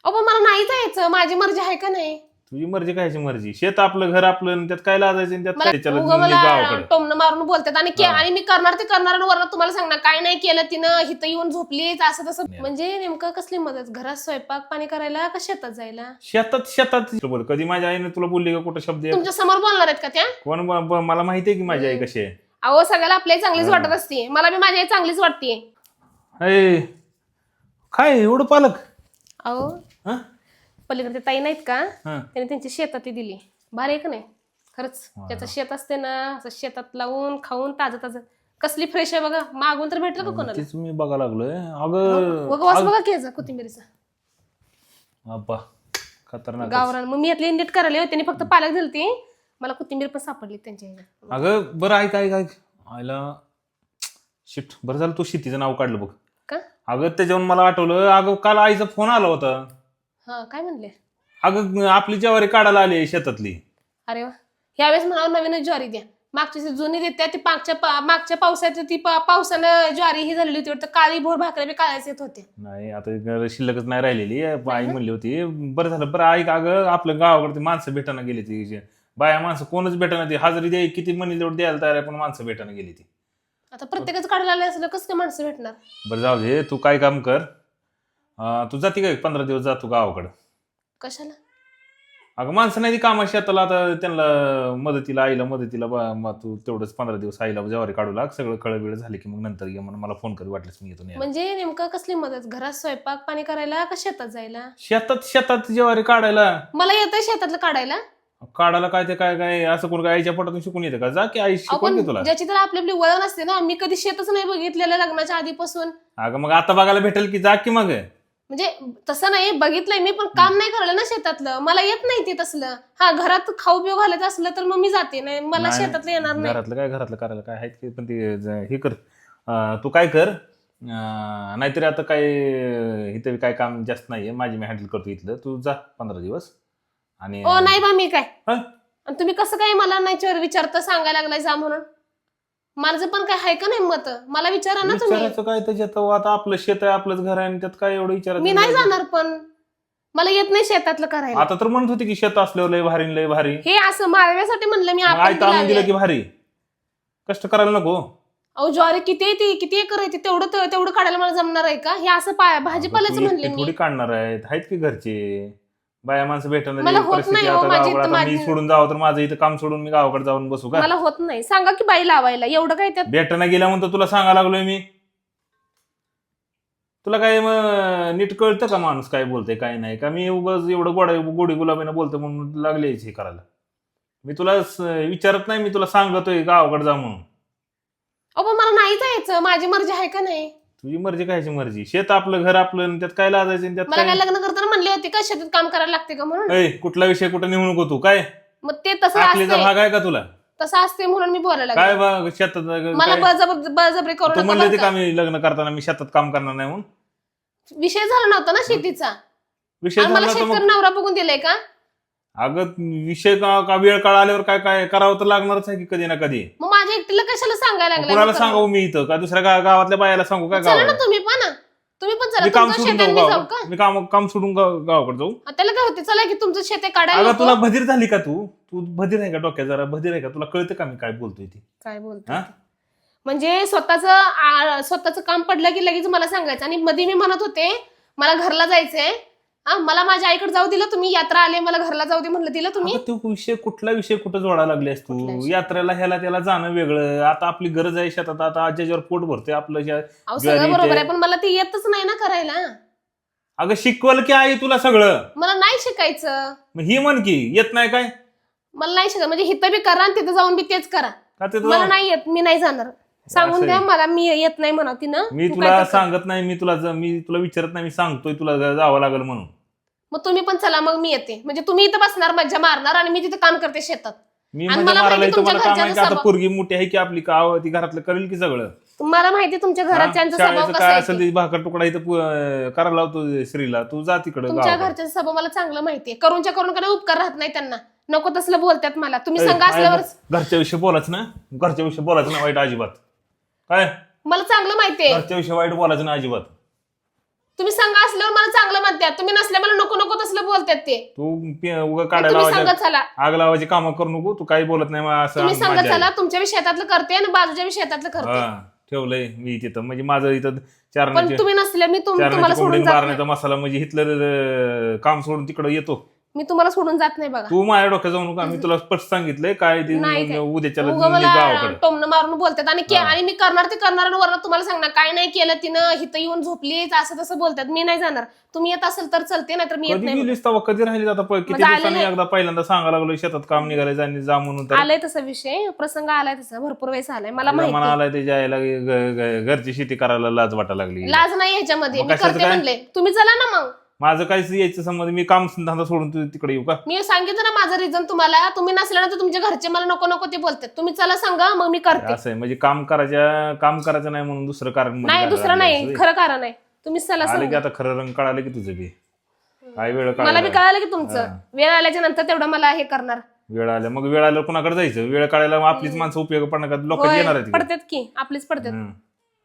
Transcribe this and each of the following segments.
अहो मला नाही जायचं, माझी मर्जी आहे का नाही? तुझी मर्जी कायची मर्जी? शेत आपलं, घर आपलं, आणि त्यात काय लाजायचं आणि त्यात मला काय त्याला उगा मला गावाकडे. टोमणं मारून बोलतात आणि आणि मी करणार ते करणार आणि वरनं तुम्हाला सांगणार काय नाही केलं तिनं, हिथं येऊन झोपलीच असं तसं. म्हणजे नेमकं कसली मदत? घरात स्वयंपाक पाणी करायला का शेतात जायला? शेतात बोल. कधी माझ्या आईने तुला बोलली का कुठं शब्द? तुमच्या समोर बोलणार आहेत का त्या? कोण मला माहिती आहे की माझी आई कशी आहे. अहो सगळ्याला आपली चांगलीच वाटत असते, मला बी माझी आई चांगलीच वाटते. काय एवढं पालक? अहो हा पलीकडे ताई नाहीत का, हा. त्याने त्यांची शेतात ती दिली. भारी आहे का नाही? खरंच त्याचं शेत असते ना, असं शेतात लावून खाऊन ताजं ताजं कसली फ्रेश आहे बघा. मागून तर भेटलं का कोणाला? तेच मी बघा लागलोय. अगं वास बघा की याचा कोथिंबीरीचा. अब्बा खतरनाक. गावरान. मग मी यातली नीट करायला त्यांनी फक्त पालक दिलती, मला कोथिंबीर पण सापडली त्यांच्या ह्याच्यात. अगं बरं ऐक ऐक ऐक आयला शिट, बरं झालं तू शेतीचं नाव काढलं बघ. का? अगं त्याच्यावर मला आठवलं, अगं काल आईचा फोन आला होता. हा काय म्हणले? अगं आपली ज्वारी काढायला आली शेतातली. अरे वा, यावेळेस म्हणावं नवीनच ज्वारी द्या. मागच्या जुनी देत्या ती मागच्या पावसात ती पावसानं ज्वारी ही झालेली होती वाटतं, काळी भोर भाकऱ्या बी काळाच येत होत्या. नाही आता शिल्लकच नाही राहिलेली. आई म्हणली होती बरं झालं. बरं ऐक, अगं आपल्या गावाकडे माणसं भेटायला गेली ती, बाया माणसं कोणच भेटायला, ती हजेरी द्याय किती म्हणली तेवढं द्यायला तयार आहे, पण माणसं भेटायला गेली ती. आता प्रत्येकच काढायला आले असलं कसं काय माणसं भेटणार? बरं जाऊ दे, तू काय काम कर, तू जाती काय 15 दिवस जातो गावाकडं? कशाला? अगं माणसं नाही ती कामाशी शेताला, आता त्यांना मदतीला, आईला मदतीला तू तेवढंच 15 दिवस आईला ज्वारी काढू लाग. सगळं कळबिळ झाले की मग नंतर ये, म्हणून मला फोन कर, वाटलंच मी येतो. म्हणजे नेमकं कसली मदत? घरात स्वयंपाक पाणी करायला का शेतात जायला? शेतात ज्वारी काढायला. मला येतंय शेतातलं काढायला. काय ते काय असं कोण काय आईच्या पोटातून शिकून येतं का? जा की आई शिकवून घे तुला. ज्याची तर आपली आपली वळण असते ना, मी कधी शेतच नाही बघितलेलं लग्नाच्या आधीपासून. अगं मग आता बघायला भेटेल की, जा की मग. म्हणजे तसं नाही बघितलंय मी, पण काम नाही करायला ना शेतातलं, मला येत नाही ते तसलं. हा घरात खाऊ पिऊ घालायचं असलं तर मग मी जाते, नाही मला शेतातलं येणार नाही. घरातलं करायला काय आहेत की, पण ते हे कर, तू काय कर, नाहीतरी आता काय इथं काय काम जास्त नाहीये, माझी मी हँडल करतो इथलं. तू जा 15 दिवस. आणि ओ नाही बा मी काय. हा? आणि तुम्ही कसं काय मला नाही विचारता सांगायला लागलाय जा म्हणून? माझं पण काय आहे का नाही मत? मला विचारा ना तुम्ही. विचारायचं काय त्याच्यात? आता आपलं शेत आहे, आपलंच घर आहे, आणि त्यात काय एवढं विचारायचं? मी नाही जाणार, पण मला येत नाही शेतातलं करायला. आता तर म्हणत होती की शेत असल्यावर लय भारी. हे असं मारण्यासाठी म्हणलं मी. आई तर आणून दिलं की भारी, कष्ट करायला नको. अहो ज्वारी किती एकर आहे तेवढं काढायला मला जमणार आहे का? हे असं भाजीपाल्याचं म्हणले मी. थोडी काढणार आहेत की घरचे बाया माणसं भेटणार. मला होत नाही हो, मी सोडून जावं तर माझं इथं काम सोडून मी गावाकडे जाऊन बसू का? मला होत नाही. सांगा की बाई लावायला, एवढं काय त्यात? भेटायला गेल्या म्हणतो तुला सांगा लागलोय मी. तुला काय नीट कळतं का माणूस काय बोलतोय काय नाही का? मी उगाच एवढं गोडी गुलाबीनं बोलतो म्हणून लागले हे करायला? मी तुला विचारत नाही, मी तुला सांगतोय गावाकडे जा म्हणून. अहो मला नाही जायचं, माझी मर्जी आहे का नाही? तुझी मर्जी कायची मर्जी? शेत आपलं, घर आपलं, आणि त्यात काय लाजायचं? त्यात मला काय लग्न करताना म्हणले होते का शेतात काम करायला लागते का म्हणून? कुठला विषय कुठं निघू नको तू. काय मग ते तसं आखलीचा असते, भाग आहे का तुला? तसं असते म्हणून मी बोलायला काय लागले. शेतात मला बळजबरी तू करू म्हणले ते नका. का मी लग्न करताना मी शेतात काम करणार नाही म्हणून? विषय झाला नव्हता ना शेतीचा. विषय आणि मला झाला तर शेतकरी मग नवरा बघून दिलाय का? अगं विषय का वेळ काळ आल्यावर काय काय करावं तर लागणारच आहे की कधी ना कधी. मग माझ्या एकटीला कशाला सांगायला लागलाय? कुणाला सांगू मी इथं का? दुसऱ्या गावातल्या बायाला सांगू काय? चला ना गावाला तुम्ही पण चला. मी काम तुमचं सोडून शेत जाऊ जाऊ का? मी काम सोडून गावाकडे जाऊ? त्याला काय होते? चला की तुमचं शेत आहे काढायला अगं नको? तुला बधीर झाली का? तू बधीर आहे का? डोक्यात जरा बधीर आहे का? तुला कळतं का मी काय बोलतोय ती? काय बोलतो? हा? म्हणजे स्वतःचं काम पडलं की लगेच मला सांगायचं. आणि मध्ये मी म्हणत होते मला घरला जायचंय, मला माझ्या आईकडे जाऊ दिलं तुम्ही? यात्रा आले मला घरला जाऊ दे म्हणलं, दिलं तुम्ही? तो विषय कुठला विषय कुठं जोडायला लागलेस तू? यात्रेला ह्याला त्याला जाणं वेगळं. आता आपली गरज आहे शेतात, आता आज्याच्यावर पोट भरते आपलं. सगळं बरोबर आहे, पण मला ते येतच नाही ना करायला. अगं शिकवल की आई तुला सगळं? मला नाही शिकायचं. मग ही म्हण की येत नाही काय? मला नाही शिकायचं. म्हणजे हिथं बी करा आणि तिथं जाऊन बी तेच करा. का ते मला नाही येत, मी नाही जाणार. सांगून द्या मला, मी येत नाही म्हणा ती ना. मी तुला सांगत नाही, मी तुला विचारत नाही, मी सांगतोय तुला जावं लागेल म्हणून. मग तुम्ही पण चला, मग मी येते. म्हणजे तुम्ही इथं बसणार मज्जा मारणार आणि मी तिथं काम करते शेतात. मी म्हणजे मारायला तुम्हाला काम आहे की? आता पोरगी मोठी आहे की आपली, का ती घरातलं करेल की सगळं? तुम्हाला माहिती तुमच्या घराच्यांचा स्वभाव कसा काय आहे असेल ते. ते भाकर तुकडा इथं करायला लावतो श्रीला. तू जा तिकडे. तुमच्या घरच्यांचा स्वभाव मला चांगलं माहितीये. करूनच्या करून कडे उपकार राहत नाही त्यांना. नको तसलं बोलतात मला. तुम्ही संघ असल्यावर घरच्या विषयी बोलायचं ना, घरच्या विषयी बोलायचं ना वाईट अजिबात. काय मला चांगलं माहितीये. घरच्या विषयी वाईट बोलायचं ना अजिबात. तुम्ही संघ असल्यावर मला चांगलं म्हणतात, तुम्ही नसल्या मला नको बोलतात ते. तू उगा तुम्ही काढायला सांगत चला, आग लावायची कामं करू नको. तू काही बोलत नाही मग असं तुम्ही सांगत माझ्या चला, तुमच्या बी शेतातलं करते आणि बाजूच्या बी शेतातलं करते. हा, ठेवलंय मी तिथं. म्हणजे माझं इथं पण चारण्याची तुम्ही नसले मी तुम्हाला कोंबडी सोडून जात नाही. मारण्याचा मसाला म्हणजे हिटलर काम सोडून तिकडे येतो. मी तुम्हाला सोडून जात नाही बघा. तू माझ्या डोक्यात जाऊ नका. मी तुला स्पष्ट सांगितलंय काय ते नाही काय. उद्याच्या उगा मला गावाकडे. टोमणं मारून बोलतात आणि हा. आणि मी करणार ते करणार आणि वरनं तुम्हाला सांगणार काय नाही केलं तिनं, हिथं येऊन झोपलीच असं तसं बोलतात. मी नाही जाणार. तुम्ही येत असेल तर चलते, नाहीतर मी येत कधी नाही. गेलीस तेव्हा कधी राहिली आता किती माझं आलेलं दिवसांनी आहे. एकदा पहिल्यांदा सांगायला लागलो शेतात काम निघालंय जा म्हणून. तर आलाय तसा विषय, प्रसंग आलाय तसा, भरपूर वेळेस आलाय मला मला माहिती. आलाय त्याच्या आईला घरची शेती करायला लाज वाटायला लागली. लाज नाही ह्याच्यामध्ये, मग मी कशाचं करते काय? म्हणले. तुम्ही चला ना मग. माझं काहीच यायचं संबंध. मी काम धंदा सोडून तू तिकडे येऊ का? मी सांगितलं ना माझं रिझन तुम्हाला. तुम्ही नसल्यानंतर तुमच्या घरचे मला नको नको ते बोलतात. तुम्ही चला सांगा, मग मी करते. असं आहे म्हणजे काम करायचं नाही म्हणून दुसरं कारण मध्ये नाही काढायला दुसरं नाही, लागलं. खरं कारण आहे. तुम्ही चला आलं की सांगा. आता खरं रंग कळालं की तुझं बी काय वेळ मला बी काढायला कळालं की तुमचं वेळ आल्याच्या नंतर तेवढं मला हे करणार. वेळ आल्या. मग वेळ आल्यावर कुणाकडे जायचं? वेळ काढायला मग आपलीच माणसं उपयोग पडणार का? लोक होय, येणार आहेत इकडे. पडतात की आपलीच पडतात. हम्म.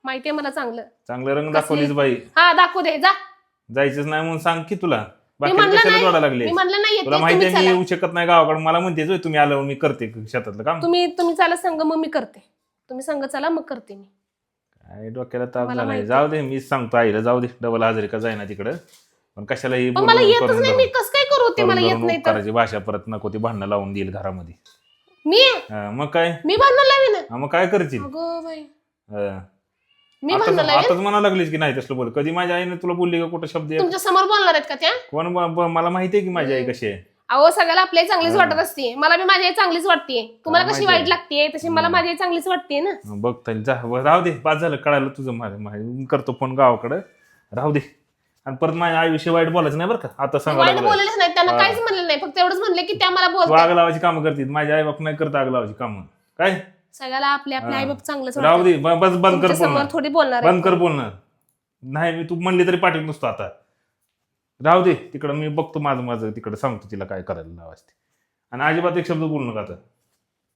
माहितीये मला चांगलं. चांगलं रंग दाखवलीच बाई. हा दाखवू दे, जा. जायचंच नाही म्हणून सांग की तुला. मी बाकी म्हणलं कशाला नाही, जोडा लागले? मी म्हणलं नाही येते, तुला तुम्ही माहिती आहे मी चला. येऊ शकत नाही गावाकडे. मला म्हणतेच होय तुम्ही आल्यावर मी करते शेतातलं काम. तुम्ही चला सांग, मग मी करते. तुम्ही सांग चला, मग करते मी. काय डोक्याला ताप मला झालाय. माहिती. जाऊ दे, मीच सांगतो आईला जाऊ दे. डबल हजेरी का जाईना तिकडं. पण कशाला ही पण मला येतच नाही, मी कसं काय करू ते, मला येत नाही तर. करायची भाषा परत नको ती भांडणं लावून देईल घरामध्ये. मी मग काय भांडण लावीन. मग काय करशील? अगो बाई, हा. मी भांडण लावीन. आताच म्हणा लागलीस की नाही तसलं बोल. कधी माझ्या आईने तुला बोलली का कुठं शब्द? तुमच्या समोर बोलणार आहेत का त्या? कोण मला माहिती आहे की माझी आई कशी आहे. अहो सगळ्याला आपली आई चांगलीच वाटत असते. मला बी माझी आई चांगलीच वाटते. तुम्हाला कशी माहिती वाईट लागते तशी मला माझी आई चांगलीच वाटते ना. बघ तरी जा. राहू दे, बाद झालं कळालं तुझं. मी करतो फोन गावाकडे. राहू दे. आणि परत माझ्या आईविषयी वाईट बोलायचं नाही बरं का. आता वाईट सांगा बोललेच नाही, त्यांना काहीच म्हणलं नाही. फक्त एवढंच म्हणले की त्या मला तू बोलतात. आग लावायची कामं करतील. माझी आई बाप नाही करत आग लावायची कामं. काय सगळ्याला आपले आपले आई बाप चांगलंच राहू वाटतं. दे. बस बंद कर तुमच्या समोर बोलणं. थोडी बोलणार बंद कर बोलणं. नाही मी तू म्हणली तरी पाठवत नसतो आता. राहू दे तिकडं. मी बघतो माझं तिकडं सांगतो तिला काय करायला लावायचं. आणि अजिबात एक शब्द बोलू नका आता.